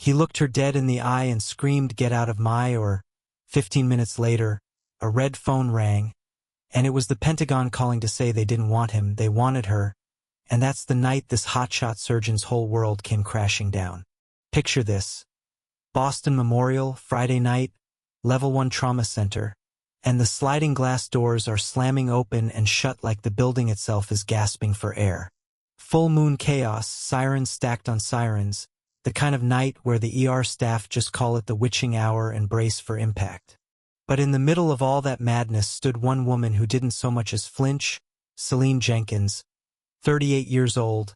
He looked her dead in the eye and screamed, "Get out of my," or 15 minutes later, a red phone rang, and it was the Pentagon calling to say they didn't want him, they wanted her, and that's the night this hotshot surgeon's whole world came crashing down. Picture this. Boston Memorial, Friday night, Level 1 Trauma Center, and the sliding glass doors are slamming open and shut like the building itself is gasping for air. Full moon chaos, sirens stacked on sirens, the kind of night where the ER staff just call it the witching hour and brace for impact. But in the middle of all that madness stood one woman who didn't so much as flinch, Selene Jenkins, 38 years old,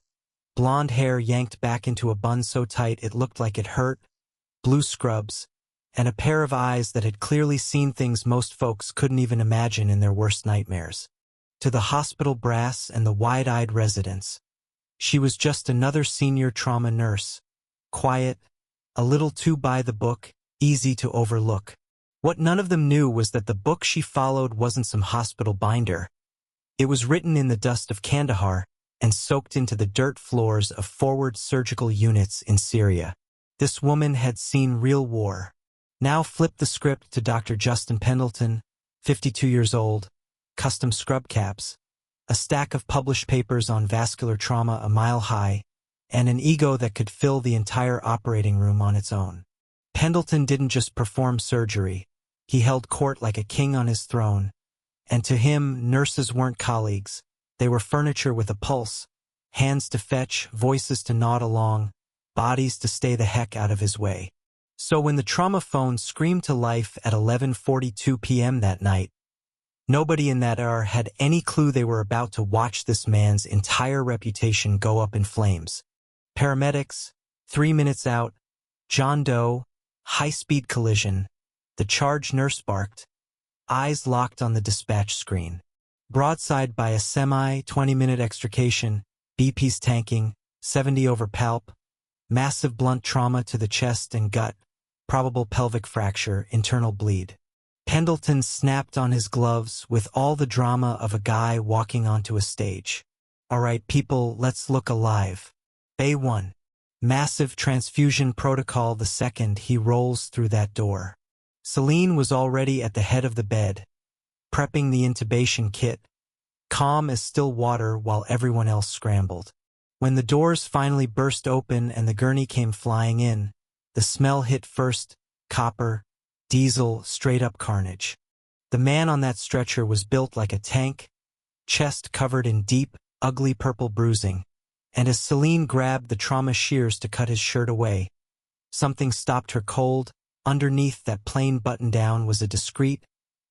blonde hair yanked back into a bun so tight it looked like it hurt, blue scrubs, and a pair of eyes that had clearly seen things most folks couldn't even imagine in their worst nightmares. To the hospital brass and the wide-eyed residents, she was just another senior trauma nurse, quiet, a little too by the book, easy to overlook. What none of them knew was that the book she followed wasn't some hospital binder. It was written in the dust of Kandahar and soaked into the dirt floors of forward surgical units in Syria. This woman had seen real war. Now flip the script to Dr. Justin Pendleton, 52 years old, custom scrub caps, a stack of published papers on vascular trauma a mile high, and an ego that could fill the entire operating room on its own. Pendleton didn't just perform surgery, he held court like a king on his throne, and to him, nurses weren't colleagues, they were furniture with a pulse, hands to fetch, voices to nod along, bodies to stay the heck out of his way. So when the trauma phone screamed to life at 11:42 p.m. that night, nobody in that ER had any clue they were about to watch this man's entire reputation go up in flames. Paramedics, 3 minutes out, John Doe, high-speed collision, the charge nurse barked, eyes locked on the dispatch screen. Broadside by a semi, 20-minute extrication, BP's tanking, 70 over palp, massive blunt trauma to the chest and gut, probable pelvic fracture, internal bleed. Pendleton snapped on his gloves with all the drama of a guy walking onto a stage. All right, people, let's look alive. Bay 1. Massive transfusion protocol the second he rolls through that door. Selene was already at the head of the bed, prepping the intubation kit, calm as still water while everyone else scrambled. When the doors finally burst open and the gurney came flying in, the smell hit first, copper, diesel, straight-up carnage. The man on that stretcher was built like a tank, chest covered in deep, ugly purple bruising, and as Selene grabbed the trauma shears to cut his shirt away, something stopped her cold. Underneath that plain button-down was a discreet,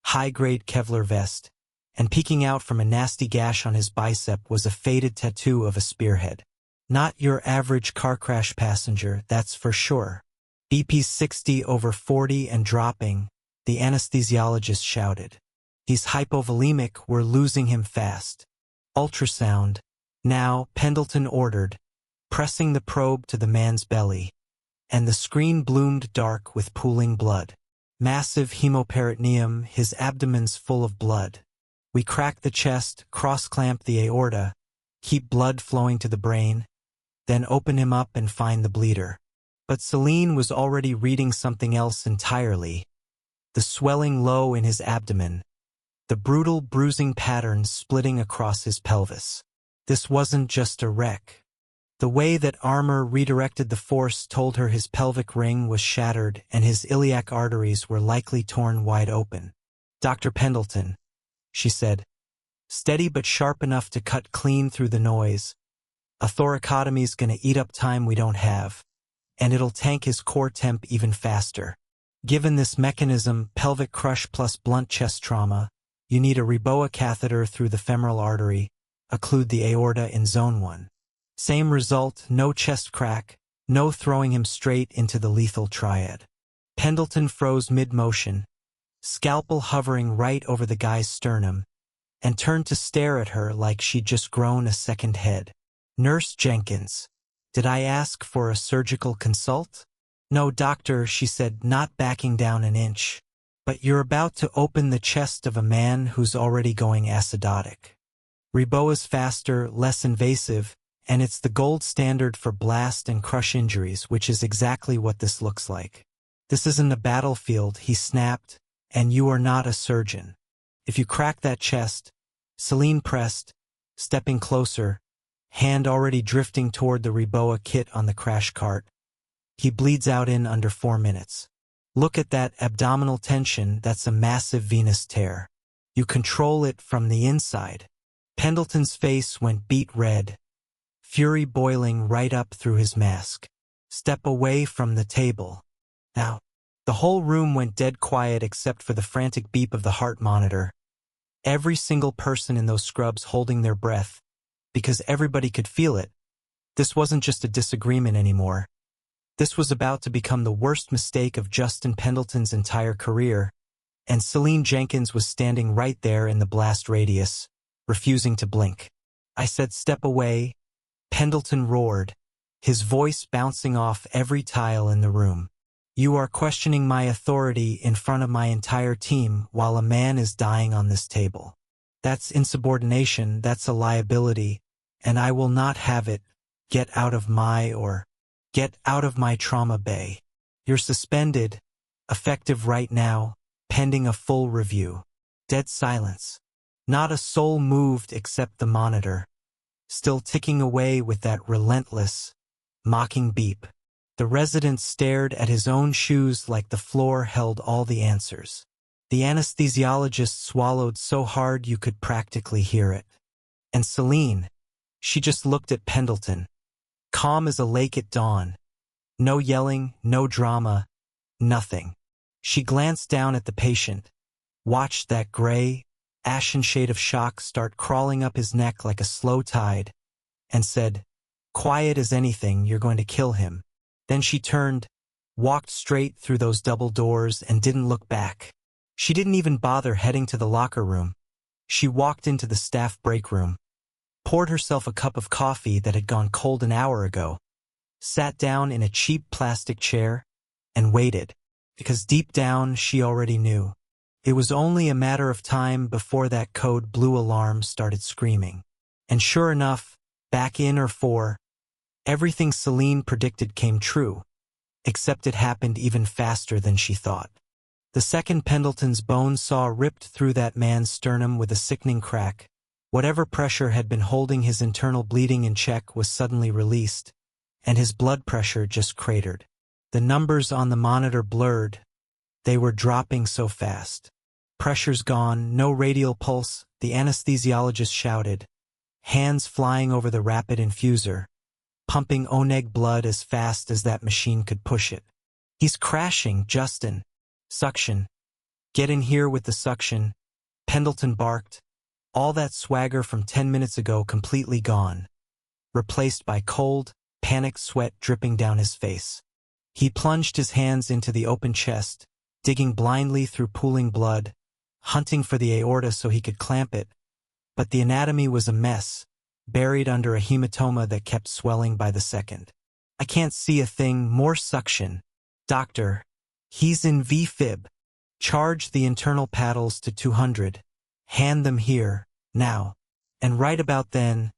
high-grade Kevlar vest, and peeking out from a nasty gash on his bicep was a faded tattoo of a spearhead. Not your average car crash passenger, that's for sure. BP 60 over 40 and dropping, the anesthesiologist shouted. He's hypovolemic, we're losing him fast. Ultrasound. Now, Pendleton ordered, pressing the probe to the man's belly, and the screen bloomed dark with pooling blood. Massive hemoperitoneum, his abdomen's full of blood. We crack the chest, cross-clamp the aorta, keep blood flowing to the brain, then open him up and find the bleeder. But Selene was already reading something else entirely. The swelling low in his abdomen, the brutal bruising pattern splitting across his pelvis. This wasn't just a wreck. The way that armor redirected the force told her his pelvic ring was shattered and his iliac arteries were likely torn wide open. "Dr. Pendleton," she said, steady but sharp enough to cut clean through the noise. "A thoracotomy's gonna eat up time we don't have, and it'll tank his core temp even faster. Given this mechanism, pelvic crush plus blunt chest trauma, you need a Reboa catheter through the femoral artery, occlude the aorta in zone 1. Same result, no chest crack, no throwing him straight into the lethal triad." Pendleton froze mid-motion, scalpel hovering right over the guy's sternum, and turned to stare at her like she'd just grown a second head. "Nurse Jenkins, did I ask for a surgical consult?" "No, doctor," she said, not backing down an inch. "But you're about to open the chest of a man who's already going acidotic. Reboa's faster, less invasive, And it's the gold standard for blast and crush injuries, which is exactly what this looks like. This isn't a battlefield, he snapped, and you are not a surgeon. If you crack that chest, Selene pressed, stepping closer, hand already drifting toward the Reboa kit on the crash cart. He bleeds out in under 4 minutes. Look at that abdominal tension, that's a massive venous tear. You control it from the inside. Pendleton's face went beet red, fury boiling right up through his mask. Step away from the table. Now, the whole room went dead quiet except for the frantic beep of the heart monitor. Every single person in those scrubs holding their breath, because everybody could feel it. This wasn't just a disagreement anymore. This was about to become the worst mistake of Justin Pendleton's entire career, and Selene Jenkins was standing right there in the blast radius, refusing to blink. I said, "Step away." Pendleton roared, his voice bouncing off every tile in the room. "You are questioning my authority in front of my entire team while a man is dying on this table. That's insubordination, that's a liability, and I will not have it. Get out of my trauma bay. You're suspended, effective right now, pending a full review." Dead silence. Not a soul moved except the monitor, still ticking away with that relentless, mocking beep. The resident stared at his own shoes like the floor held all the answers. The anesthesiologist swallowed so hard you could practically hear it. And Selene, she just looked at Pendleton, calm as a lake at dawn. No yelling, no drama, nothing. She glanced down at the patient, watched that gray, ashen shade of shock start crawling up his neck like a slow tide, and said, "Quiet as anything, you're going to kill him." Then she turned, walked straight through those double doors and didn't look back. She didn't even bother heading to the locker room. She walked into the staff break room, poured herself a cup of coffee that had gone cold an hour ago, sat down in a cheap plastic chair, and waited, because deep down she already knew. It was only a matter of time before that code blue alarm started screaming. And sure enough, back in or for, everything Selene predicted came true, except it happened even faster than she thought. The second Pendleton's bone saw ripped through that man's sternum with a sickening crack, whatever pressure had been holding his internal bleeding in check was suddenly released, and his blood pressure just cratered. The numbers on the monitor blurred. They were dropping so fast. "Pressure's gone, no radial pulse," the anesthesiologist shouted, hands flying over the rapid infuser, pumping Oneg blood as fast as that machine could push it. "He's crashing, Justin. Suction. Get in here with the suction," Pendleton barked, all that swagger from 10 minutes ago completely gone, replaced by cold, panicked sweat dripping down his face. He plunged his hands into the open chest, digging blindly through pooling blood, hunting for the aorta so he could clamp it, but the anatomy was a mess, buried under a hematoma that kept swelling by the second. "I can't see a thing, more suction. Doctor, he's in V-fib. Charge the internal paddles to 200. Hand them here, now." And right about then,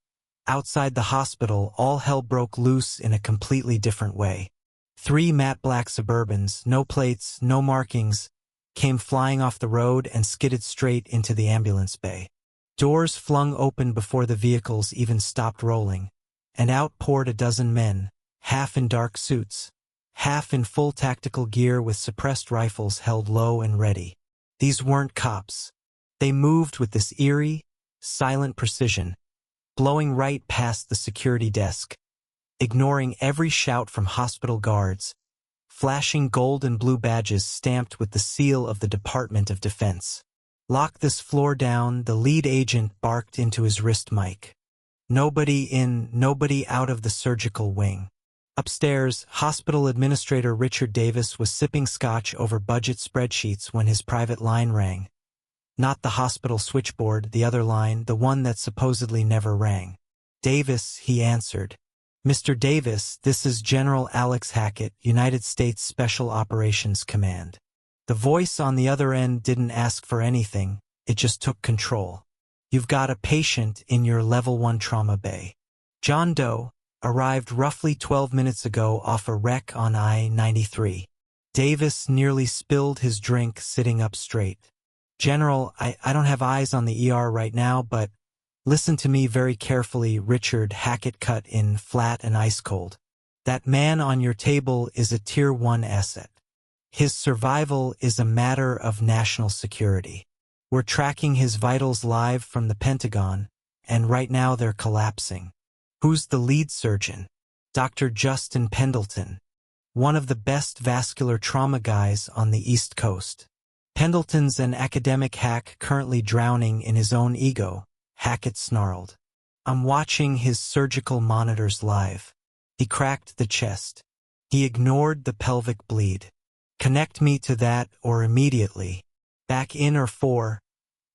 outside the hospital, all hell broke loose in a completely different way. 3 matte black Suburbans, no plates, no markings, came flying off the road and skidded straight into the ambulance bay. Doors flung open before the vehicles even stopped rolling, and out poured a dozen men, half in dark suits, half in full tactical gear with suppressed rifles held low and ready. These weren't cops. They moved with this eerie, silent precision, blowing right past the security desk, ignoring every shout from hospital guards, flashing gold and blue badges stamped with the seal of the Department of Defense. "Lock this floor down," the lead agent barked into his wrist mic. "Nobody in, nobody out of the surgical wing." Upstairs, hospital administrator Richard Davis was sipping scotch over budget spreadsheets when his private line rang. Not the hospital switchboard, the other line, the one that supposedly never rang. "Davis," he answered. "Mr. Davis, this is General Alex Hackett, United States Special Operations Command." The voice on the other end didn't ask for anything, it just took control. "You've got a patient in your level 1 trauma bay." John Doe arrived roughly 12 minutes ago off a wreck on I-93. Davis nearly spilled his drink sitting up straight. General, I don't have eyes on the ER right now, but listen to me very carefully. Richard Hackett cut in flat and ice cold. That man on your table is a Tier 1 asset. His survival is a matter of national security. We're tracking his vitals live from the Pentagon, and right now they're collapsing. Who's the lead surgeon? Dr. Justin Pendleton, one of the best vascular trauma guys on the East Coast. Pendleton's an academic hack currently drowning in his own ego, Hackett snarled. I'm watching his surgical monitors live. He cracked the chest. He ignored the pelvic bleed. Connect me to that or immediately. Back in or for.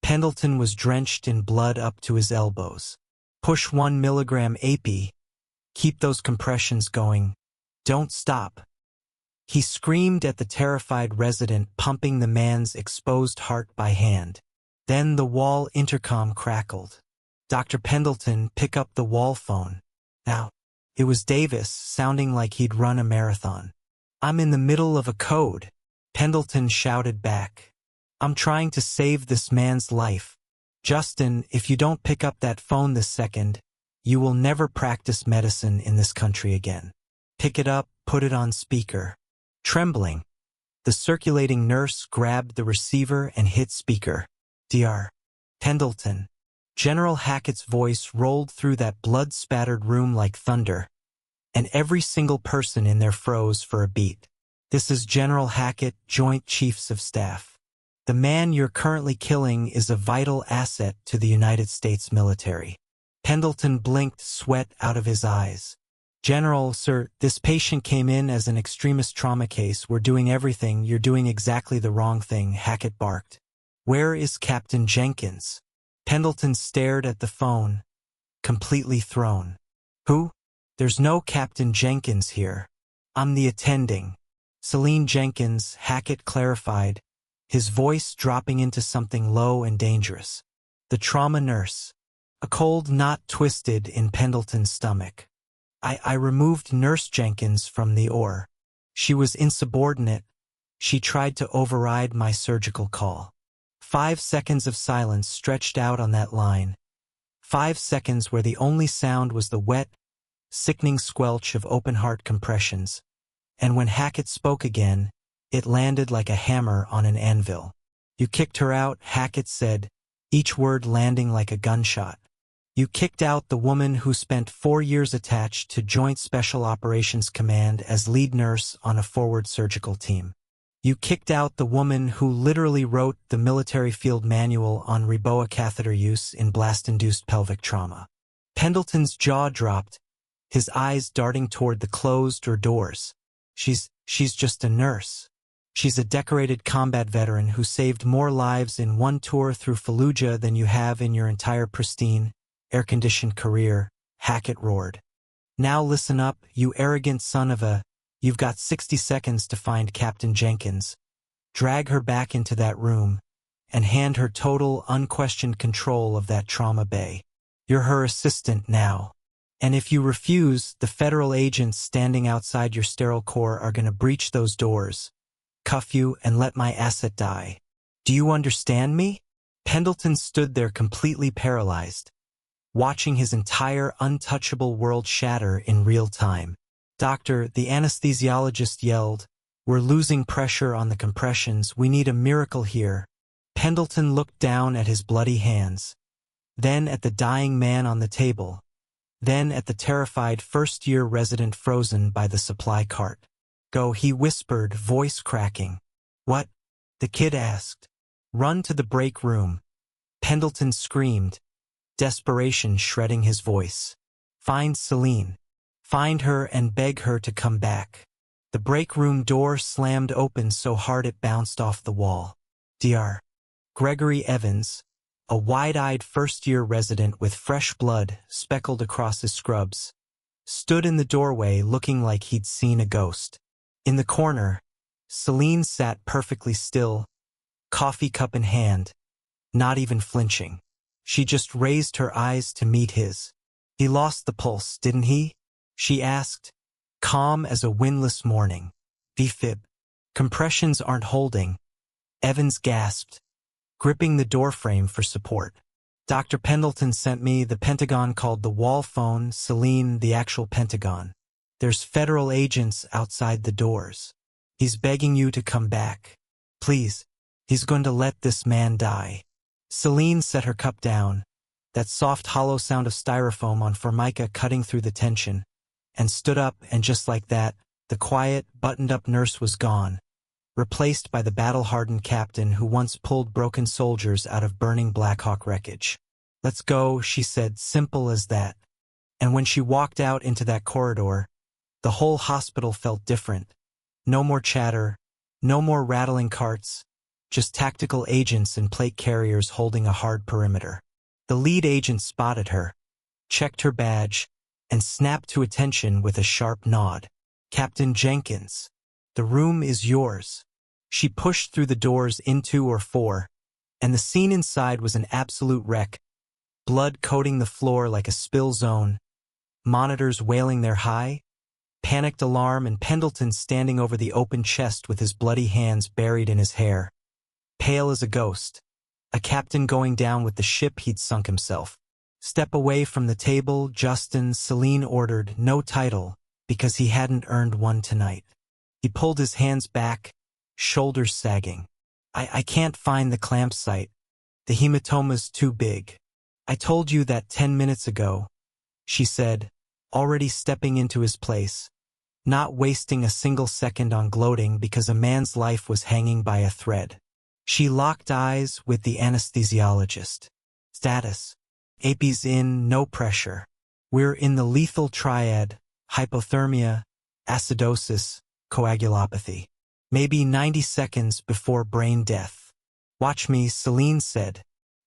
Pendleton was drenched in blood up to his elbows. Push 1 milligram AP. Keep those compressions going. Don't stop. He screamed at the terrified resident, pumping the man's exposed heart by hand. Then the wall intercom crackled. Dr. Pendleton, pick up the wall phone. Now, it was Davis, sounding like he'd run a marathon. I'm in the middle of a code. Pendleton shouted back. I'm trying to save this man's life. Justin, if you don't pick up that phone this second, you will never practice medicine in this country again. Pick it up, put it on speaker. Trembling, the circulating nurse grabbed the receiver and hit speaker. Dr. Pendleton. General Hackett's voice rolled through that blood-spattered room like thunder, and every single person in there froze for a beat. This is General Hackett, Joint Chiefs of Staff. The man you're currently killing is a vital asset to the United States military. Pendleton blinked, sweat out of his eyes. General, sir, this patient came in as an extremist trauma case. We're doing everything. You're doing exactly the wrong thing, Hackett barked. Where is Captain Jenkins? Pendleton stared at the phone, completely thrown. Who? There's no Captain Jenkins here. I'm the attending. Selene Jenkins, Hackett clarified, his voice dropping into something low and dangerous. The trauma nurse. A cold knot twisted in Pendleton's stomach. I removed Nurse Jenkins from the OR. She was insubordinate. She tried to override my surgical call. 5 seconds of silence stretched out on that line. 5 seconds where the only sound was the wet, sickening squelch of open-heart compressions. And when Hackett spoke again, it landed like a hammer on an anvil. You kicked her out, Hackett said, each word landing like a gunshot. You kicked out the woman who spent 4 years attached to Joint Special Operations Command as lead nurse on a forward surgical team. You kicked out the woman who literally wrote the military field manual on Reboa catheter use in blast-induced pelvic trauma. Pendleton's jaw dropped, his eyes darting toward the closed doors. She's just a nurse. She's a decorated combat veteran who saved more lives in one tour through Fallujah than you have in your entire pristine, air-conditioned career, Hackett roared. Now listen up, you arrogant son of a... You've got 60 seconds to find Captain Jenkins. Drag her back into that room and hand her total, unquestioned control of that trauma bay. You're her assistant now. And if you refuse, the federal agents standing outside your sterile core are going to breach those doors, cuff you, and let my asset die. Do you understand me? Pendleton stood there completely paralyzed, watching his entire untouchable world shatter in real time. Doctor, the anesthesiologist yelled, we're losing pressure on the compressions. We need a miracle here. Pendleton looked down at his bloody hands, then at the dying man on the table, then at the terrified first-year resident frozen by the supply cart. Go, he whispered, voice cracking. What? The kid asked. Run to the break room. Pendleton screamed, desperation shredding his voice. Find Selene. Find her and beg her to come back. The break room door slammed open so hard it bounced off the wall. Dr. Gregory Evans, a wide-eyed first-year resident with fresh blood speckled across his scrubs, stood in the doorway looking like he'd seen a ghost. In the corner, Selene sat perfectly still, coffee cup in hand, not even flinching. She just raised her eyes to meet his. He lost the pulse, didn't he? She asked, calm as a windless morning. V-fib. Compressions aren't holding. Evans gasped, gripping the doorframe for support. Dr. Pendleton sent me. The Pentagon called the wall phone. Selene, the actual Pentagon. There's federal agents outside the doors. He's begging you to come back. Please. He's going to let this man die. Selene set her cup down, that soft hollow sound of styrofoam on formica cutting through the tension, and stood up, and just like that, the quiet, buttoned-up nurse was gone, replaced by the battle-hardened captain who once pulled broken soldiers out of burning Black Hawk wreckage. Let's go, she said, simple as that. And when she walked out into that corridor, the whole hospital felt different. No more chatter, no more rattling carts, just tactical agents and plate carriers holding a hard perimeter. The lead agent spotted her, checked her badge, and snapped to attention with a sharp nod. Captain Jenkins, the room is yours. She pushed through the doors into or for, and the scene inside was an absolute wreck. Blood coating the floor like a spill zone, monitors wailing their high, panicked alarm, and Pendleton standing over the open chest with his bloody hands buried in his hair. Pale as a ghost. A captain going down with the ship he'd sunk himself. Step away from the table, Justin. Selene ordered, no title, because he hadn't earned one tonight. He pulled his hands back, shoulders sagging. I can't find the clamp site. The hematoma's too big. I told you that 10 minutes ago, she said, already stepping into his place, not wasting a single second on gloating because a man's life was hanging by a thread. She locked eyes with the anesthesiologist. Status. AP's in, no pressure. We're in the lethal triad, hypothermia, acidosis, coagulopathy. Maybe 90 seconds before brain death. Watch me, Selene said.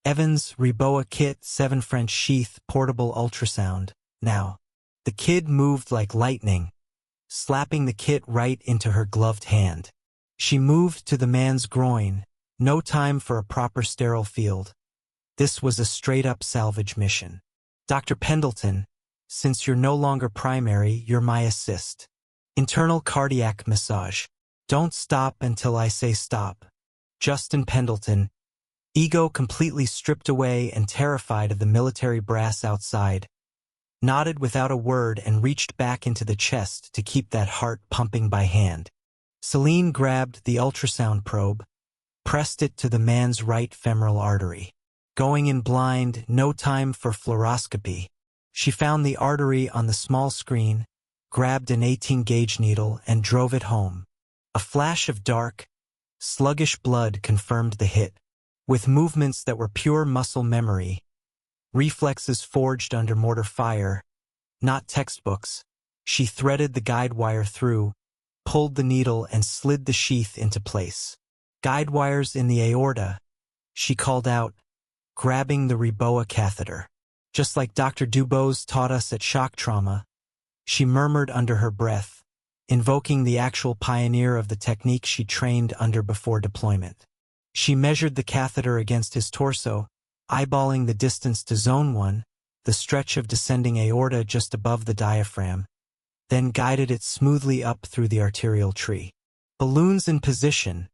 Evans, Reboa kit, 7 French sheath, portable ultrasound. Now. The kid moved like lightning, slapping the kit right into her gloved hand. She moved to the man's groin. No time for a proper sterile field. This was a straight-up salvage mission. Dr. Pendleton, since you're no longer primary, you're my assist. Internal cardiac massage. Don't stop until I say stop. Justin Pendleton, ego completely stripped away and terrified of the military brass outside, nodded without a word and reached back into the chest to keep that heart pumping by hand. Selene grabbed the ultrasound probe, pressed it to the man's right femoral artery. Going in blind, no time for fluoroscopy. She found the artery on the small screen, grabbed an 18-gauge needle and drove it home. A flash of dark, sluggish blood confirmed the hit, with movements that were pure muscle memory, reflexes forged under mortar fire, not textbooks. She threaded the guide wire through, pulled the needle and slid the sheath into place. Guide wires in the aorta, she called out, grabbing the Reboa catheter. Just like Dr. Dubose taught us at shock trauma, she murmured under her breath, invoking the actual pioneer of the technique she trained under before deployment. She measured the catheter against his torso, eyeballing the distance to zone 1, the stretch of descending aorta just above the diaphragm, then guided it smoothly up through the arterial tree. Balloons in position,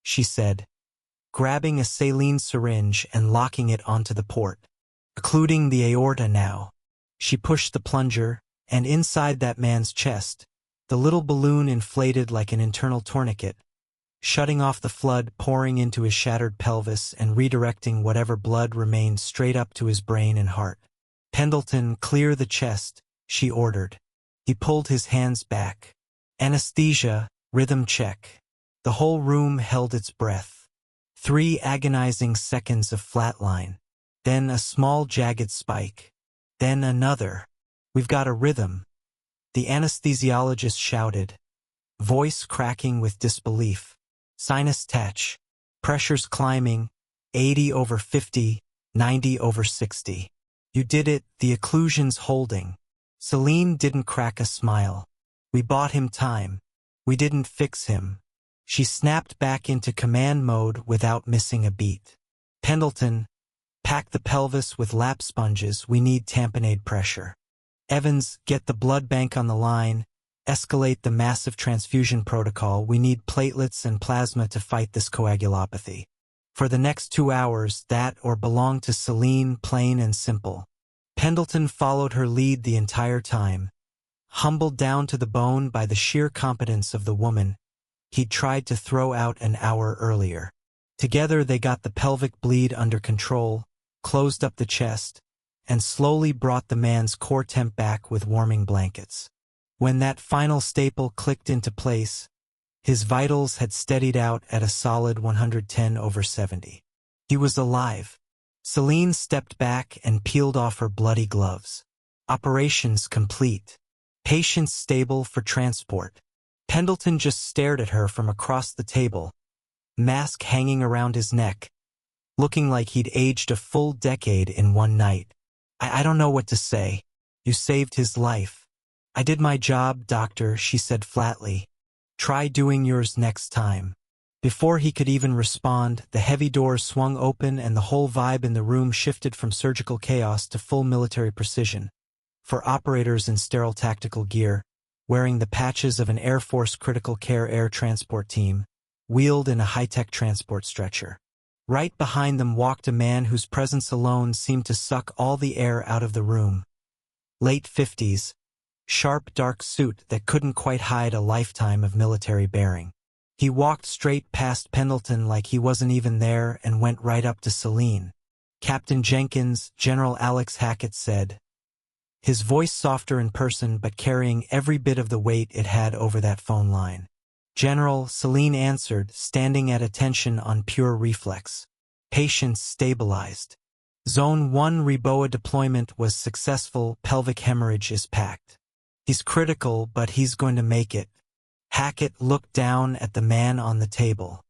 she said, grabbing a saline syringe and locking it onto the port. Occluding the aorta now. She pushed the plunger, and inside that man's chest, the little balloon inflated like an internal tourniquet, shutting off the flood pouring into his shattered pelvis and redirecting whatever blood remained straight up to his brain and heart. Pendleton, clear the chest, she ordered. He pulled his hands back. Anesthesia, rhythm check. The whole room held its breath. 3 agonizing seconds of flatline. Then a small jagged spike. Then another. We've got a rhythm. The anesthesiologist shouted, voice cracking with disbelief. Sinus touch. Pressures climbing, 80/50, 90/60. You did it, the occlusion's holding. Selene didn't crack a smile. We bought him time. We didn't fix him. She snapped back into command mode without missing a beat. Pendleton, pack the pelvis with lap sponges, we need tamponade pressure. Evans, get the blood bank on the line. Escalate the massive transfusion protocol. We need platelets and plasma to fight this coagulopathy. For the next 2 hours, that or belong to Selene, plain and simple. Pendleton followed her lead the entire time. Humbled down to the bone by the sheer competence of the woman he'd tried to throw out an hour earlier. Together they got the pelvic bleed under control, closed up the chest, and slowly brought the man's core temp back with warming blankets. When that final staple clicked into place, his vitals had steadied out at a solid 110/70. He was alive. Selene stepped back and peeled off her bloody gloves. Operations complete. Patient stable for transport. Pendleton just stared at her from across the table, mask hanging around his neck, looking like he'd aged a full decade in one night. I don't know what to say. You saved his life. I did my job, doctor, she said flatly. Try doing yours next time. Before he could even respond, the heavy doors swung open and the whole vibe in the room shifted from surgical chaos to full military precision. For operators in sterile tactical gear, wearing the patches of an Air Force critical care air transport team, wheeled in a high-tech transport stretcher. Right behind them walked a man whose presence alone seemed to suck all the air out of the room. Late 50s, sharp dark suit that couldn't quite hide a lifetime of military bearing. He walked straight past Pendleton like he wasn't even there and went right up to Selene. Captain Jenkins, General Alex Hackett said, his voice softer in person but carrying every bit of the weight it had over that phone line. General, Selene answered, standing at attention on pure reflex. Patients stabilized. Zone 1 Reboa deployment was successful. Pelvic hemorrhage is packed. He's critical, but he's going to make it. Hackett looked down at the man on the table.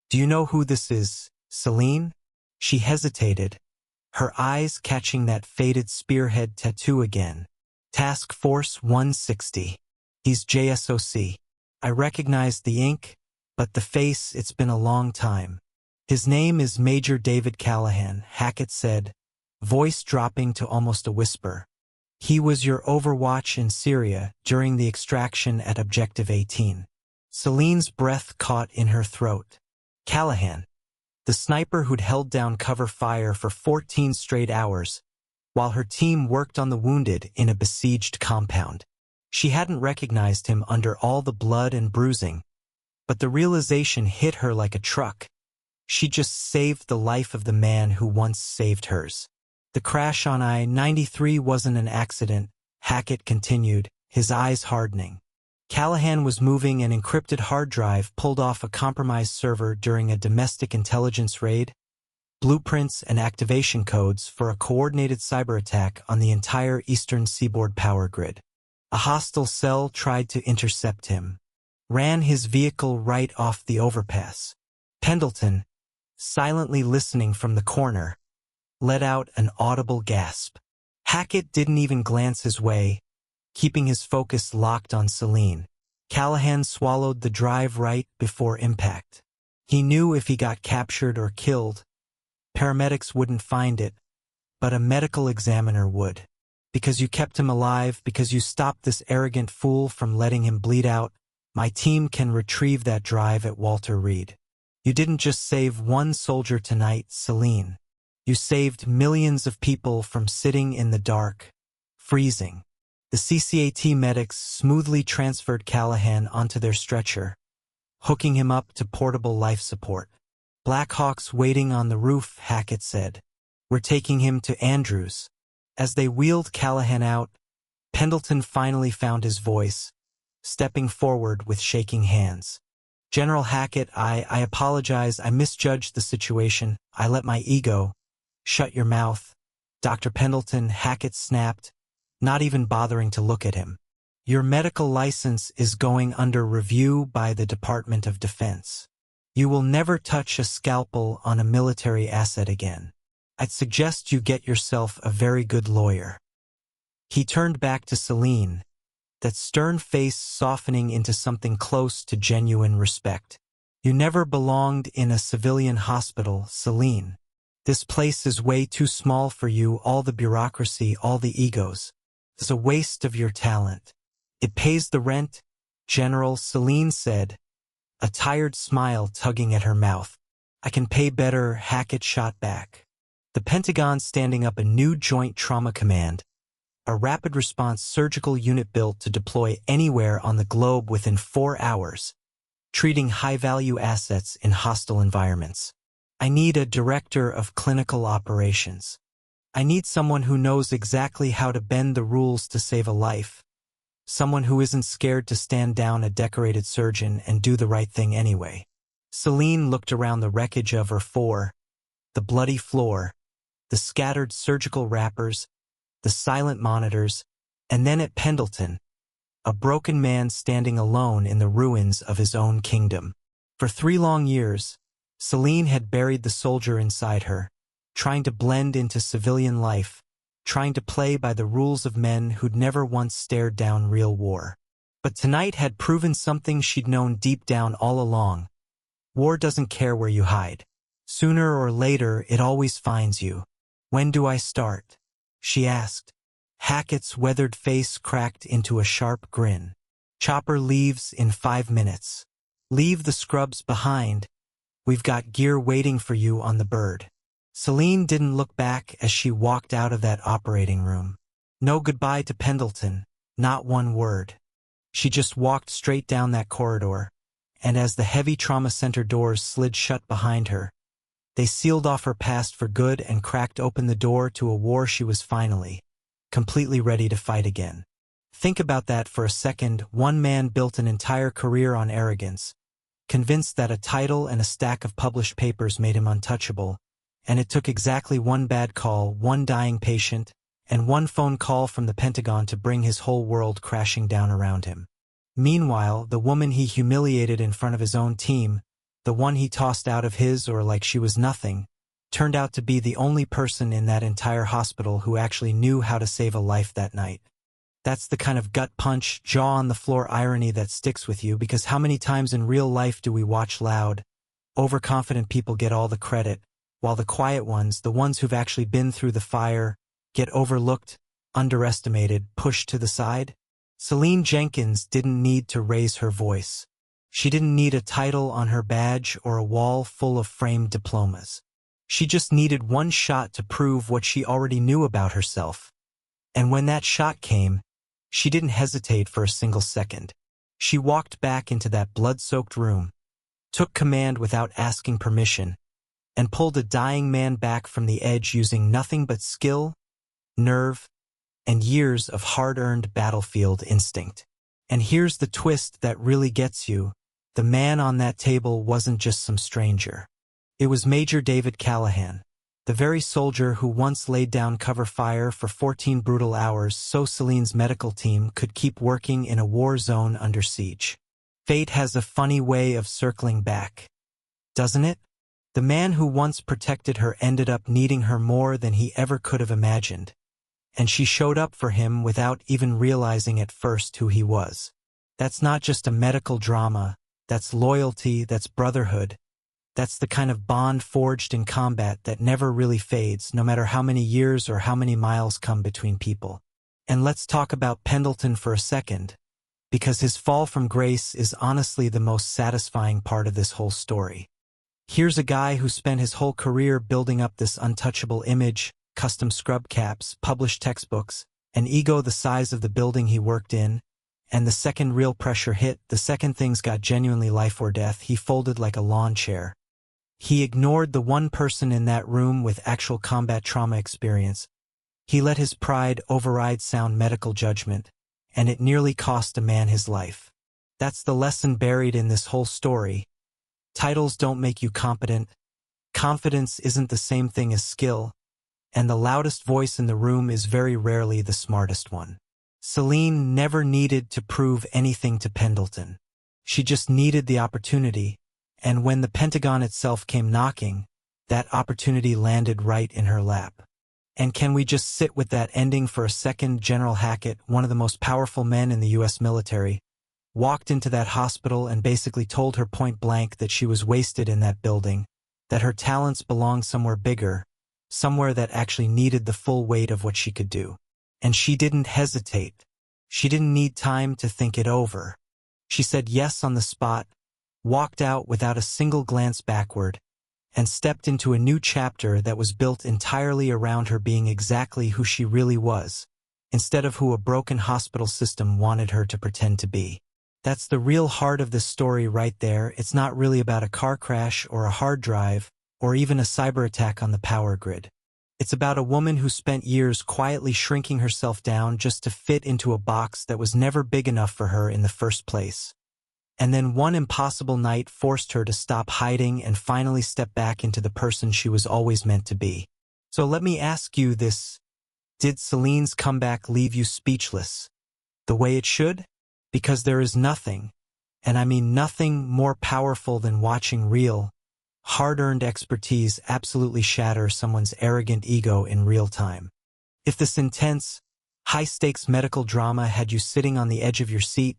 Do you know who this is, Selene? She hesitated, her eyes catching that faded spearhead tattoo again. Task Force 160. He's JSOC. I recognized the ink, but the face, it's been a long time. His name is Major David Callahan, Hackett said, voice dropping to almost a whisper. He was your overwatch in Syria during the extraction at Objective 18. Selene's breath caught in her throat. Callahan, the sniper who'd held down cover fire for 14 straight hours, while her team worked on the wounded in a besieged compound. She hadn't recognized him under all the blood and bruising, but the realization hit her like a truck. She just saved the life of the man who once saved hers. The crash on I-93 wasn't an accident, Hackett continued, his eyes hardening. Callahan was moving an encrypted hard drive pulled off a compromised server during a domestic intelligence raid, blueprints and activation codes for a coordinated cyber attack on the entire eastern seaboard power grid. A hostile cell tried to intercept him, ran his vehicle right off the overpass. Pendleton, silently listening from the corner, let out an audible gasp. Hackett didn't even glance his way, keeping his focus locked on Selene. Callahan swallowed the drive right before impact. He knew if he got captured or killed, paramedics wouldn't find it, but a medical examiner would. Because you kept him alive, because you stopped this arrogant fool from letting him bleed out, my team can retrieve that drive at Walter Reed. You didn't just save one soldier tonight, Selene. You saved millions of people from sitting in the dark, freezing. The CCAT medics smoothly transferred Callahan onto their stretcher, hooking him up to portable life support. Blackhawks waiting on the roof, Hackett said. We're taking him to Andrews. As they wheeled Callahan out, Pendleton finally found his voice, stepping forward with shaking hands. General Hackett, I apologize. I misjudged the situation. I let my ego. Shut your mouth. Dr. Pendleton, Hackett snapped, not even bothering to look at him. Your medical license is going under review by the Department of Defense. You will never touch a scalpel on a military asset again. I'd suggest you get yourself a very good lawyer. He turned back to Selene, that stern face softening into something close to genuine respect. You never belonged in a civilian hospital, Selene. This place is way too small for you, all the bureaucracy, all the egos. It's a waste of your talent. It pays the rent, General, Selene said, a tired smile tugging at her mouth. I can pay better, Hackett shot back. The Pentagon standing up a new Joint Trauma Command, a rapid response surgical unit built to deploy anywhere on the globe within 4 hours, treating high-value assets in hostile environments. I need a director of clinical operations. I need someone who knows exactly how to bend the rules to save a life. Someone who isn't scared to stand down a decorated surgeon and do the right thing anyway. Selene looked around the wreckage of her floor, the bloody floor, the scattered surgical wrappers, the silent monitors, and then at Pendleton, a broken man standing alone in the ruins of his own kingdom. For 3 long years, Selene had buried the soldier inside her, trying to blend into civilian life, trying to play by the rules of men who'd never once stared down real war. But tonight had proven something she'd known deep down all along. War doesn't care where you hide. Sooner or later, it always finds you. When do I start? She asked. Hackett's weathered face cracked into a sharp grin. Chopper leaves in 5 minutes. Leave the scrubs behind. We've got gear waiting for you on the bird. Selene didn't look back as she walked out of that operating room. No goodbye to Pendleton, not one word. She just walked straight down that corridor, and as the heavy trauma center doors slid shut behind her, they sealed off her past for good and cracked open the door to a war she was finally, completely ready to fight again. Think about that for a second. One man built an entire career on arrogance, convinced that a title and a stack of published papers made him untouchable, and it took exactly one bad call, one dying patient, and one phone call from the Pentagon to bring his whole world crashing down around him. Meanwhile, the woman he humiliated in front of his own team, the one he tossed out of his or like she was nothing, turned out to be the only person in that entire hospital who actually knew how to save a life that night. That's the kind of gut punch, jaw-on-the-floor irony that sticks with you, because how many times in real life do we watch loud, overconfident people get all the credit, while the quiet ones, the ones who've actually been through the fire, get overlooked, underestimated, pushed to the side? Selene Jenkins didn't need to raise her voice. She didn't need a title on her badge or a wall full of framed diplomas. She just needed one shot to prove what she already knew about herself. And when that shot came, she didn't hesitate for a single second. She walked back into that blood-soaked room, took command without asking permission, and pulled a dying man back from the edge using nothing but skill, nerve, and years of hard-earned battlefield instinct. And here's the twist that really gets you. The man on that table wasn't just some stranger. It was Major David Callahan, the very soldier who once laid down cover fire for 14 brutal hours so Selene's medical team could keep working in a war zone under siege. Fate has a funny way of circling back, doesn't it? The man who once protected her ended up needing her more than he ever could have imagined, and she showed up for him without even realizing at first who he was. That's not just a medical drama, that's loyalty, that's brotherhood. That's the kind of bond forged in combat that never really fades, no matter how many years or how many miles come between people. And let's talk about Pendleton for a second, because his fall from grace is honestly the most satisfying part of this whole story. Here's a guy who spent his whole career building up this untouchable image, custom scrub caps, published textbooks, an ego the size of the building he worked in, and the second real pressure hit, the second things got genuinely life or death, he folded like a lawn chair. He ignored the one person in that room with actual combat trauma experience. He let his pride override sound medical judgment, and it nearly cost a man his life. That's the lesson buried in this whole story. Titles don't make you competent. Confidence isn't the same thing as skill, and the loudest voice in the room is very rarely the smartest one. Selene never needed to prove anything to Pendleton. She just needed the opportunity, and when the Pentagon itself came knocking, that opportunity landed right in her lap. And can we just sit with that ending for a second? General Hackett, one of the most powerful men in the U.S. military, walked into that hospital and basically told her point blank that she was wasted in that building, that her talents belonged somewhere bigger, somewhere that actually needed the full weight of what she could do. And she didn't hesitate. She didn't need time to think it over. She said yes on the spot, walked out without a single glance backward, and stepped into a new chapter that was built entirely around her being exactly who she really was, instead of who a broken hospital system wanted her to pretend to be. That's the real heart of this story right there. It's not really about a car crash or a hard drive or even a cyber attack on the power grid. It's about a woman who spent years quietly shrinking herself down just to fit into a box that was never big enough for her in the first place. And then one impossible night forced her to stop hiding and finally step back into the person she was always meant to be. So let me ask you this. Did Selene's comeback leave you speechless? The way it should? Because there is nothing, and I mean nothing, more powerful than watching real, hard-earned expertise absolutely shatter someone's arrogant ego in real time. If this intense, high-stakes medical drama had you sitting on the edge of your seat,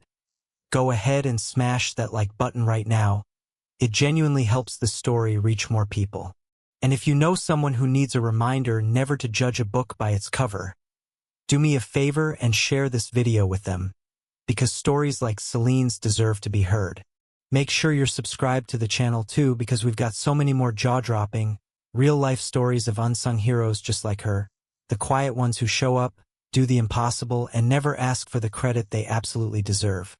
go ahead and smash that like button right now. It genuinely helps the story reach more people. And if you know someone who needs a reminder never to judge a book by its cover, do me a favor and share this video with them, because stories like Selene's deserve to be heard. Make sure you're subscribed to the channel too, because we've got so many more jaw-dropping, real-life stories of unsung heroes just like her, the quiet ones who show up, do the impossible, and never ask for the credit they absolutely deserve.